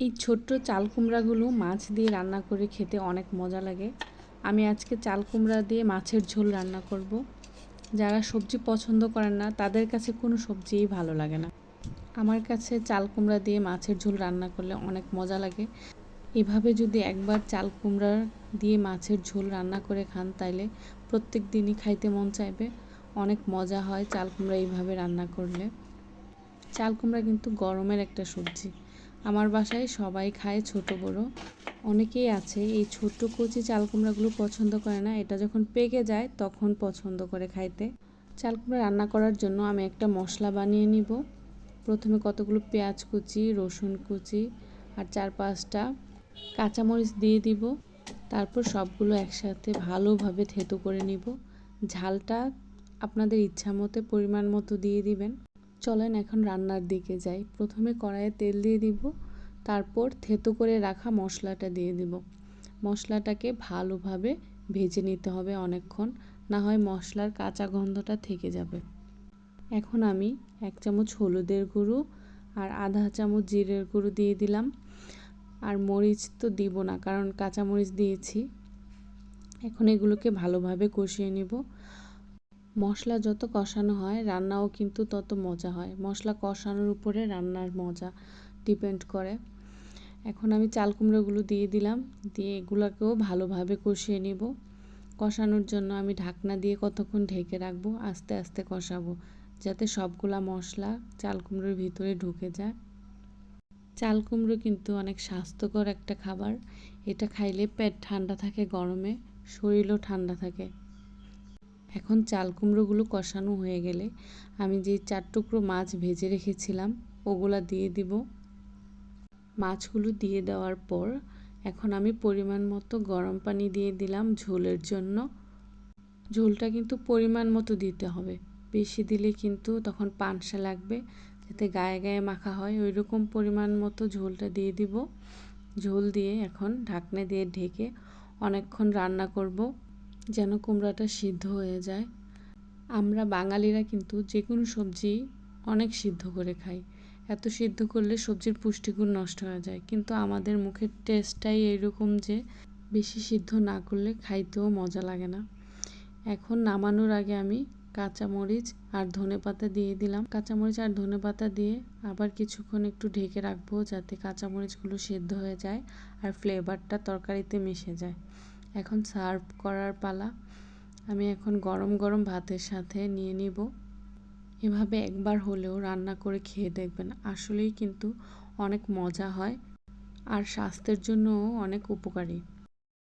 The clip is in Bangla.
এই ছোট্ট চাল কুমড়াগুলো মাছ দিয়ে রান্না করে খেতে অনেক মজা লাগে। আমি আজকে চাল কুমড়া দিয়ে মাছের ঝোল রান্না করব। যারা সবজি পছন্দ করেন না তাদের কাছে কোনো সবজিই ভালো লাগে না। আমার কাছে চাল কুমড়া দিয়ে মাছের ঝোল রান্না করলে অনেক মজা লাগে। এভাবে যদি একবার চাল কুমড়া দিয়ে মাছের ঝোল রান্না করে খান তাইলে প্রত্যেক দিনই খাইতে মন চাইবে। অনেক মজা হয় চাল কুমড়া এইভাবে রান্না করলে। চাল কুমড়া কিন্তু গরমের একটা সবজি। আমার বাসায় সবাই খায়, ছোট বড়। অনেকেই আছে এই ছোট কচি চাল কুমড়াগুলো পছন্দ করে না, এটা যখন পেকে যায় তখন পছন্দ করে খাইতে। চাল কুমড়া রান্না করার জন্য আমি একটা মশলা বানিয়ে নিব। প্রথমে কতগুলো পেঁয়াজ কুচি, রসুন কুচি আর 4-5টা কাঁচামরিচ দিয়ে দিব। তারপর সবগুলো একসাথে ভালোভাবে থেতো করে নিব। ঝালটা আপনাদের ইচ্ছা মতো পরিমাণ মতো দিয়ে দিবেন। চলেন এখন রান্নার দিকে যাই। প্রথমে কড়াইয়ে তেল দিয়ে দিব, তারপর থেতো করে রাখা মশলাটা দিয়ে দিব। মশলাটাকে ভালোভাবে ভেজে নিতে হবে অনেকক্ষণ, না হয় মশলার কাঁচা গন্ধটা থেকে যাবে। এখন আমি 1 চামচ হলুদের গুঁড়ো আর আধা চামচ জিরের গুঁড়ো দিয়ে দিলাম। আর মরিচ তো দিব না, কারণ কাঁচা মরিচ দিয়েছি। এখন এগুলোকে ভালোভাবে কষিয়ে নিব। মশলা যত কষানো হয় রান্নাও কিন্তু তত মজা হয়। মশলা কষানোর উপরে রান্নার মজা ডিপেন্ড করে। এখন আমি চাল কুমড়োগুলো দিয়ে দিলাম, দিয়ে এগুলোকেও ভালোভাবে কষিয়ে নিব। কষানোর জন্য আমি ঢাকনা দিয়ে কতক্ষণ ঢেকে রাখবো, আস্তে আস্তে কষাবো, যাতে সবগুলা মশলা চাল কুমড়োর ভিতরে ঢুকে যায়। চাল কুমড়ো কিন্তু অনেক স্বাস্থ্যকর একটা খাবার। এটা খাইলে পেট ঠান্ডা থাকে, গরমে শরীরও ঠান্ডা থাকে। এখন চাল কুমড়োগুলো কষানো হয়ে গেলে আমি যে 4 টুকরো মাছ ভেজে রেখেছিলাম ওগুলা দিয়ে দিব। মাছগুলো দিয়ে দেওয়ার পর এখন আমি পরিমাণ মতো গরম পানি দিয়ে দিলাম ঝোলের জন্য। ঝোলটা কিন্তু পরিমাণ মতো দিতে হবে, বেশি দিলে কিন্তু তখন পানসা লাগবে, যাতে গায়ে গায়ে মাখা হয় ওই রকম পরিমাণ মতো ঝোলটা দিয়ে দিব। ঝোল দিয়ে এখন ঢাকনা দিয়ে ঢেকে অনেকক্ষণ রান্না করব, যেন কুমড়াটা সিদ্ধ হয়ে যায়। আমরা বাঙালিরা কিন্তু যে কোনো সবজি অনেক সিদ্ধ করে খাই। এত সিদ্ধ করলে সবজির পুষ্টিগুণ নষ্ট হয়ে যায়, কিন্তু আমাদের মুখের টেস্টটাই এইরকম যে বেশি সিদ্ধ না করলে খাইতেও মজা লাগে না। এখন নামানোর আগে আমি কাঁচামরিচ আর ধনেপাতা দিয়ে দিলাম। কাঁচামরিচ আর ধনেপাতা দিয়ে আবার কিছুক্ষণ একটু ঢেকে রাখবো, যাতে কাঁচামরিচগুলো সিদ্ধ হয়ে যায় আর ফ্লেভারটা তরকারিতে মিশে যায়। এখন সার্ভ করার পালা। আমি এখন গরম গরম ভাতের সাথে নিয়ে নিব। এভাবে একবার হলেও রান্না করে খেয়ে দেখবেন, আসলেই কিন্তু অনেক মজা হয় আর স্বাস্থ্যের জন্যও অনেক উপকারী।